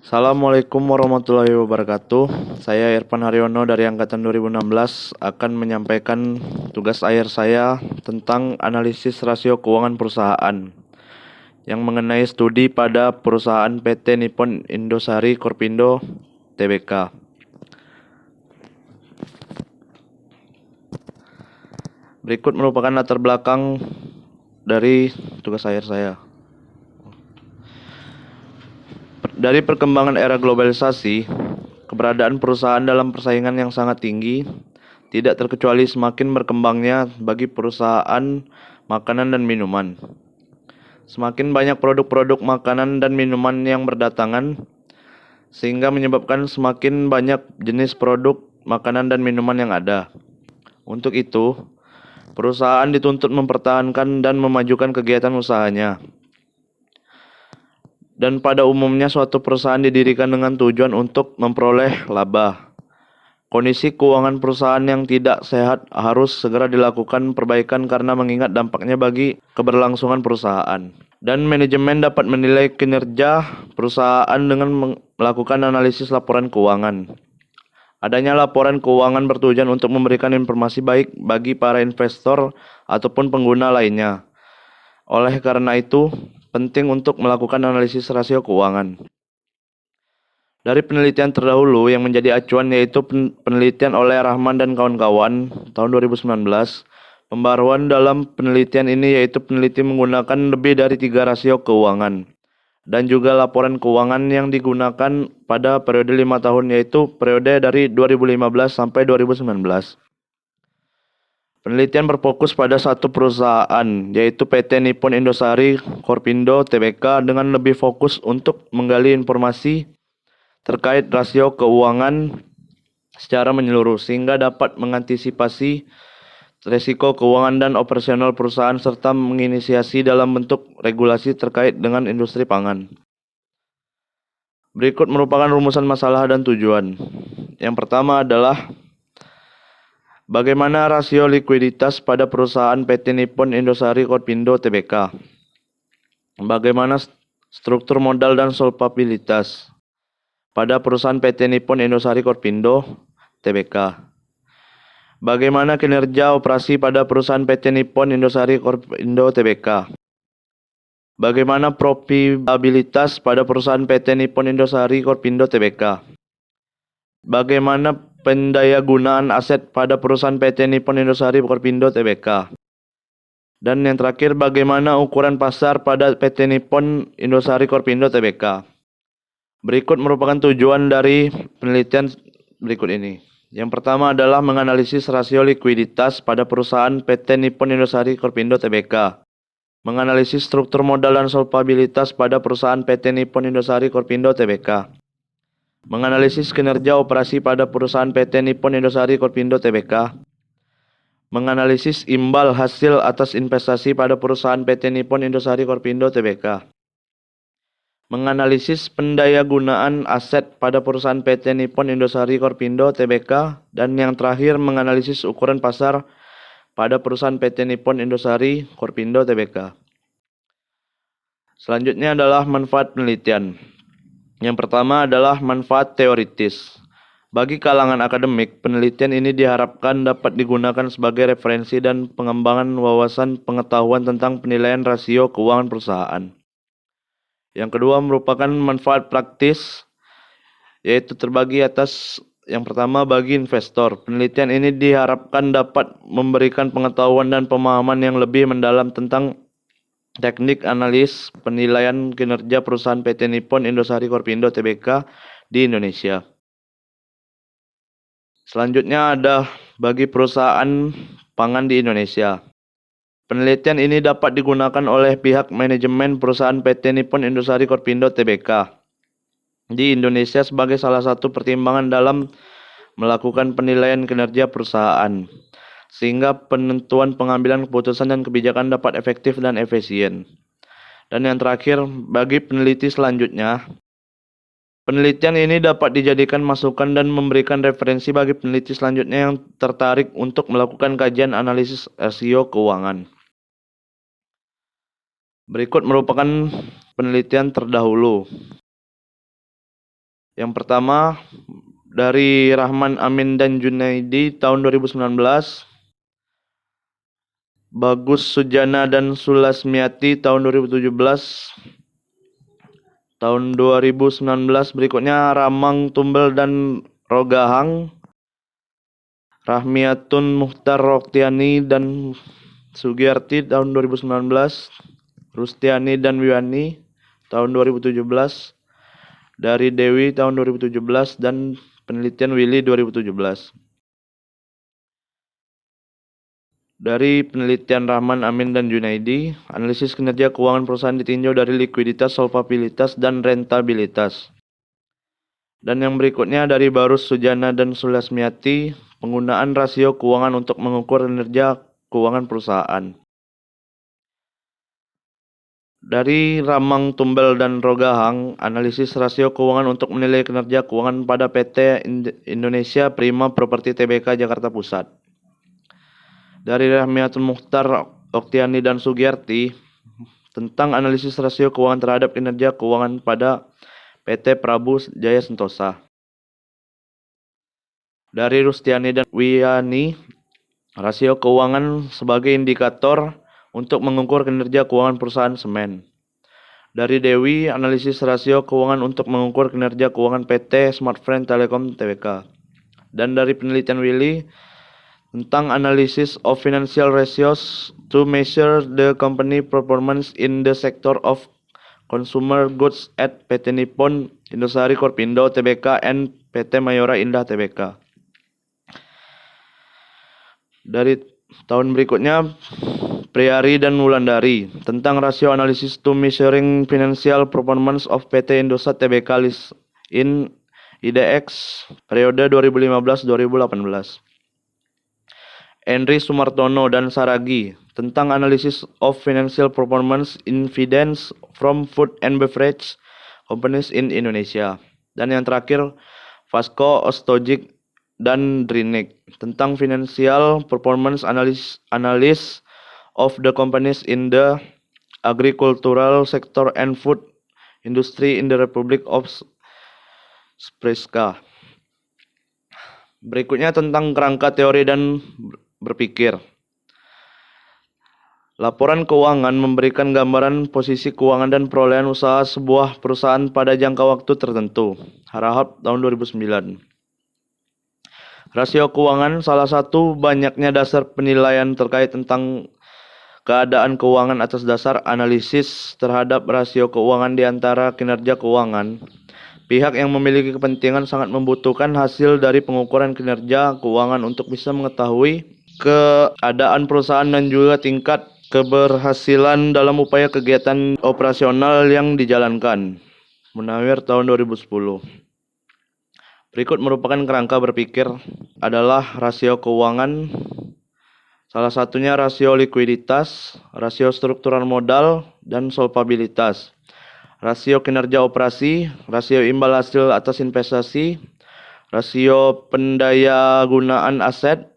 Assalamualaikum warahmatullahi wabarakatuh. Saya Irfan Haryono dari Angkatan 2016 akan menyampaikan tugas akhir saya tentang analisis rasio keuangan perusahaan yang mengenai studi pada perusahaan PT Nippon Indosari Korpindo Tbk. Berikut merupakan latar belakang dari tugas akhir saya. Dari perkembangan era globalisasi, keberadaan perusahaan dalam persaingan yang sangat tinggi, tidak terkecuali semakin berkembangnya bagi perusahaan makanan dan minuman. Semakin banyak produk-produk makanan dan minuman yang berdatangan, sehingga menyebabkan semakin banyak jenis produk makanan dan minuman yang ada. Untuk itu, perusahaan dituntut mempertahankan dan memajukan kegiatan usahanya. Dan pada umumnya suatu perusahaan didirikan dengan tujuan untuk memperoleh laba. Kondisi keuangan perusahaan yang tidak sehat harus segera dilakukan perbaikan karena mengingat dampaknya bagi keberlangsungan perusahaan. Dan manajemen dapat menilai kinerja perusahaan dengan melakukan analisis laporan keuangan. Adanya laporan keuangan bertujuan untuk memberikan informasi baik bagi para investor ataupun pengguna lainnya. Oleh karena itu, penting untuk melakukan analisis rasio keuangan. Dari penelitian terdahulu yang menjadi acuan yaitu penelitian oleh Rahman dan kawan-kawan tahun 2019. Pembaruan dalam penelitian ini yaitu peneliti menggunakan lebih dari 3 rasio keuangan dan juga laporan keuangan yang digunakan pada periode 5 tahun yaitu periode dari 2015 sampai 2019. Penelitian berfokus pada satu perusahaan, yaitu PT Nippon Indosari Korpindo Tbk dengan lebih fokus untuk menggali informasi terkait rasio keuangan secara menyeluruh sehingga dapat mengantisipasi risiko keuangan dan operasional perusahaan serta menginisiasi dalam bentuk regulasi terkait dengan industri pangan. Berikut merupakan rumusan masalah dan tujuan. Yang pertama adalah bagaimana rasio likuiditas pada perusahaan PT Nippon Indosari Korpindo Tbk? Bagaimana struktur modal dan solvabilitas pada perusahaan PT Nippon Indosari Korpindo Tbk? Bagaimana kinerja operasi pada perusahaan PT Nippon Indosari Korpindo Tbk? Bagaimana profitabilitas pada perusahaan PT Nippon Indosari Korpindo Tbk? Bagaimana pendayagunaan aset pada perusahaan PT Nippon Indosari Korpindo Tbk? Dan yang terakhir, bagaimana ukuran pasar pada PT Nippon Indosari Korpindo Tbk? Berikut merupakan tujuan dari penelitian berikut ini. Yang pertama adalah menganalisis rasio likuiditas pada perusahaan PT Nippon Indosari Korpindo Tbk. Menganalisis struktur modal dan solvabilitas pada perusahaan PT Nippon Indosari Korpindo Tbk. Menganalisis kinerja operasi pada perusahaan PT Nippon Indosari Korpindo Tbk. Menganalisis imbal hasil atas investasi pada perusahaan PT Nippon Indosari Korpindo Tbk. Menganalisis pendayagunaan aset pada perusahaan PT Nippon Indosari Korpindo Tbk. Dan yang terakhir, menganalisis ukuran pasar pada perusahaan PT Nippon Indosari Korpindo Tbk. Selanjutnya adalah manfaat penelitian. Yang pertama adalah manfaat teoritis. Bagi kalangan akademik, penelitian ini diharapkan dapat digunakan sebagai referensi dan pengembangan wawasan pengetahuan tentang penilaian rasio keuangan perusahaan. Yang kedua merupakan manfaat praktis, yaitu terbagi atas yang pertama bagi investor. Penelitian ini diharapkan dapat memberikan pengetahuan dan pemahaman yang lebih mendalam tentang teknik analis penilaian kinerja perusahaan PT Nippon Indosari Korpindo Tbk di Indonesia. Selanjutnya ada bagi perusahaan pangan di Indonesia. Penelitian ini dapat digunakan oleh pihak manajemen perusahaan PT Nippon Indosari Korpindo Tbk di Indonesia sebagai salah satu pertimbangan dalam melakukan penilaian kinerja perusahaan, sehingga penentuan pengambilan keputusan dan kebijakan dapat efektif dan efisien. Dan yang terakhir, bagi peneliti selanjutnya, penelitian ini dapat dijadikan masukan dan memberikan referensi bagi peneliti selanjutnya yang tertarik untuk melakukan kajian analisis rasio keuangan. Berikut merupakan penelitian terdahulu. Yang pertama, dari Rahman Amin dan Junaidi tahun 2019, Bagus Sujana dan Sulasmiati tahun 2017, tahun 2019 berikutnya Ramang Tumbel dan Rogahang, Rahmiatun Muhtar Roktiani dan Sugiyarti tahun 2019, Rustiani dan Wiwani tahun 2017, dari Dewi tahun 2017, dan penelitian Willy 2017. Dari penelitian Rahman, Amin, dan Junaidi, analisis kinerja keuangan perusahaan ditinjau dari likuiditas, solvabilitas, dan rentabilitas. Dan yang berikutnya dari Barus Sujana dan Sulasmiati, penggunaan rasio keuangan untuk mengukur kinerja keuangan perusahaan. Dari Ramang Tumbel dan Rogahang, analisis rasio keuangan untuk menilai kinerja keuangan pada PT Indonesia Prima Properti Tbk Jakarta Pusat. Dari Rahmiatul Mukhtar Oktiani dan Sugiyarti, tentang analisis rasio keuangan terhadap kinerja keuangan pada PT Prabu Jaya Sentosa. Dari Rustiani dan Wiyani, rasio keuangan sebagai indikator untuk mengukur kinerja keuangan perusahaan semen. Dari Dewi, analisis rasio keuangan untuk mengukur kinerja keuangan PT Smartfren Telekom Tbk. Dan dari penelitian Willy, tentang analysis of financial ratios to measure the company performance in the sector of consumer goods at PT Nippon Indosari Korpindo Tbk and PT Mayora Indah Tbk. Dari tahun berikutnya, Priyari dan Wulandari, tentang rasio analysis to measuring financial performance of PT Indosat Tbk list in IDX periode 2015-2018. Henry Sumartono dan Saragi, tentang analisis of financial performance evidence from food and beverage companies in Indonesia. Dan yang terakhir, Vasco Ostojic dan Drinik, tentang financial performance analysis of the companies in the agricultural sector and food industry in the Republic of Srpska. Berikutnya tentang kerangka teori dan berpikir. Laporan keuangan memberikan gambaran posisi keuangan dan perolehan usaha sebuah perusahaan pada jangka waktu tertentu. Harahap tahun 2009. Rasio keuangan salah satu banyaknya dasar penilaian terkait tentang keadaan keuangan atas dasar analisis terhadap rasio keuangan di antara kinerja keuangan. Pihak yang memiliki kepentingan sangat membutuhkan hasil dari pengukuran kinerja keuangan untuk bisa mengetahui keadaan perusahaan dan juga tingkat keberhasilan dalam upaya kegiatan operasional yang dijalankan. Munawir tahun 2010. Berikut merupakan kerangka berpikir adalah rasio keuangan. Salah satunya rasio likuiditas, rasio struktural modal, dan solvabilitas. Rasio kinerja operasi, rasio imbal hasil atas investasi, rasio pendaya gunaan aset,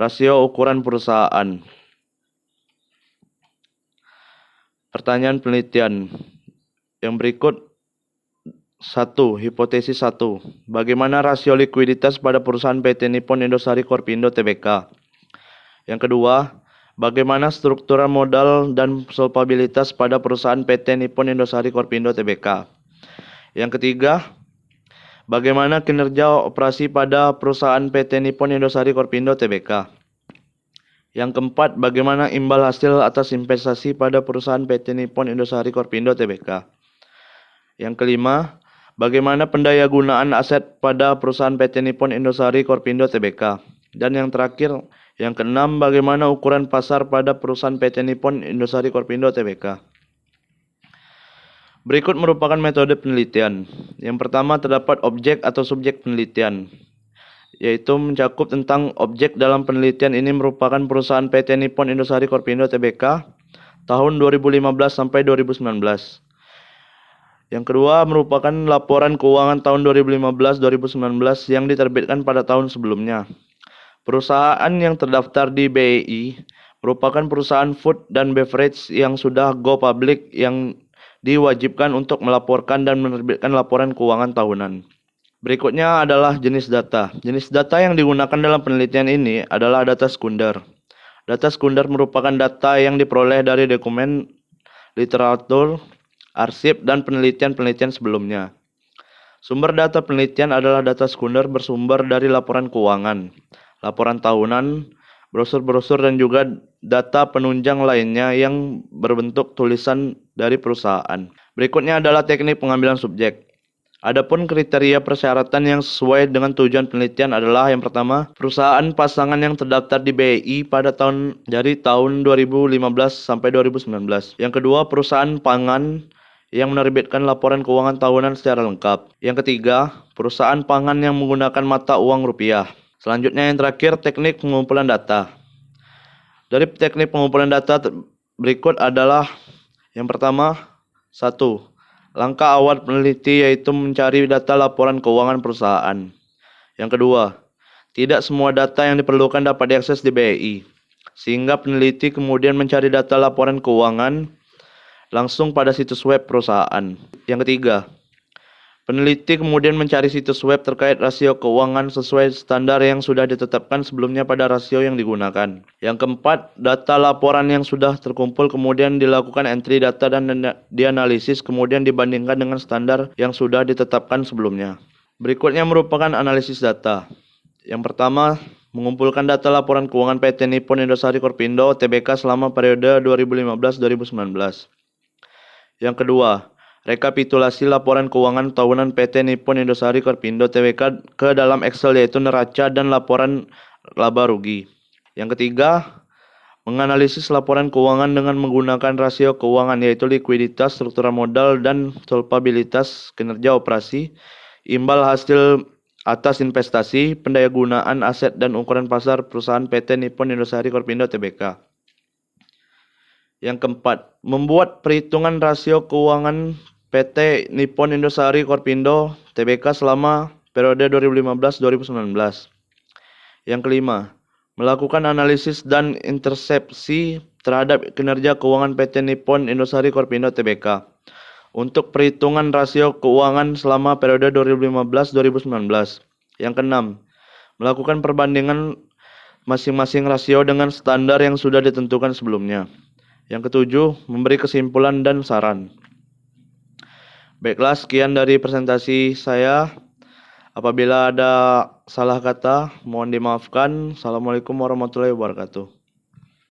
rasio ukuran perusahaan. Pertanyaan penelitian. Yang berikut 1. Hipotesis 1. Bagaimana rasio likuiditas pada perusahaan PT Nippon Indosari Korpindo Tbk? Yang kedua, bagaimana struktural modal dan solvabilitas pada perusahaan PT Nippon Indosari Korpindo Tbk? Yang ketiga, bagaimana kinerja operasi pada perusahaan PT Nippon Indosari Korpindo Tbk? Yang keempat, bagaimana imbal hasil atas investasi pada perusahaan PT Nippon Indosari Korpindo Tbk? Yang kelima, bagaimana pendaya gunaan aset pada perusahaan PT Nippon Indosari Korpindo Tbk? Dan yang terakhir, yang keenam, bagaimana ukuran pasar pada perusahaan PT Nippon Indosari Korpindo Tbk? Berikut merupakan metode penelitian. Yang pertama, terdapat objek atau subjek penelitian, yaitu mencakup tentang objek dalam penelitian ini merupakan perusahaan PT Nippon Indosari Korpindo Tbk tahun 2015 sampai 2019. Yang kedua merupakan laporan keuangan tahun 2015-2019 yang diterbitkan pada tahun sebelumnya. Perusahaan yang terdaftar di BEI merupakan perusahaan food dan beverage yang sudah go public yang diwajibkan untuk melaporkan dan menerbitkan laporan keuangan tahunan. Berikutnya adalah jenis data. Jenis data yang digunakan dalam penelitian ini adalah data sekunder. Data sekunder merupakan data yang diperoleh dari dokumen, literatur, arsip, dan penelitian-penelitian sebelumnya. Sumber data penelitian adalah data sekunder bersumber dari laporan keuangan, laporan tahunan, brosur-brosur, dan juga data penunjang lainnya yang berbentuk tulisan dari perusahaan. Berikutnya adalah teknik pengambilan subjek. Adapun kriteria persyaratan yang sesuai dengan tujuan penelitian adalah yang pertama, perusahaan pasangan yang terdaftar di BI pada tahun 2015 sampai 2019. Yang kedua, perusahaan pangan yang menerbitkan laporan keuangan tahunan secara lengkap. Yang ketiga, perusahaan pangan yang menggunakan mata uang rupiah. Selanjutnya yang terakhir, teknik pengumpulan data. Dari teknik pengumpulan data berikut adalah yang pertama, 1. Langkah awal peneliti yaitu mencari data laporan keuangan perusahaan. Yang kedua, tidak semua data yang diperlukan dapat diakses di BI, sehingga peneliti kemudian mencari data laporan keuangan langsung pada situs web perusahaan. Yang ketiga, peneliti kemudian mencari situs web terkait rasio keuangan sesuai standar yang sudah ditetapkan sebelumnya pada rasio yang digunakan. Yang keempat, data laporan yang sudah terkumpul kemudian dilakukan entry data dan dianalisis kemudian dibandingkan dengan standar yang sudah ditetapkan sebelumnya. Berikutnya merupakan analisis data. Yang pertama, mengumpulkan data laporan keuangan PT Nippon Indosari Korpindo Tbk selama periode 2015-2019. Yang kedua, rekapitulasi laporan keuangan tahunan PT Nippon Indosari Korpindo Tbk ke dalam Excel yaitu neraca dan laporan laba rugi. Yang ketiga, menganalisis laporan keuangan dengan menggunakan rasio keuangan yaitu likuiditas, struktural modal, dan solvabilitas kinerja operasi, imbal hasil atas investasi, pendayagunaan aset, dan ukuran pasar perusahaan PT Nippon Indosari Korpindo Tbk. Yang keempat, membuat perhitungan rasio keuangan PT Nippon Indosari Korpindo Tbk selama periode 2015-2019. Yang kelima, melakukan analisis dan intersepsi terhadap kinerja keuangan PT Nippon Indosari Korpindo Tbk untuk perhitungan rasio keuangan selama periode 2015-2019. Yang keenam, melakukan perbandingan masing-masing rasio dengan standar yang sudah ditentukan sebelumnya. Yang ketujuh, memberi kesimpulan dan saran. Baiklah, sekian dari presentasi saya. Apabila ada salah kata, mohon dimaafkan. Assalamualaikum warahmatullahi wabarakatuh.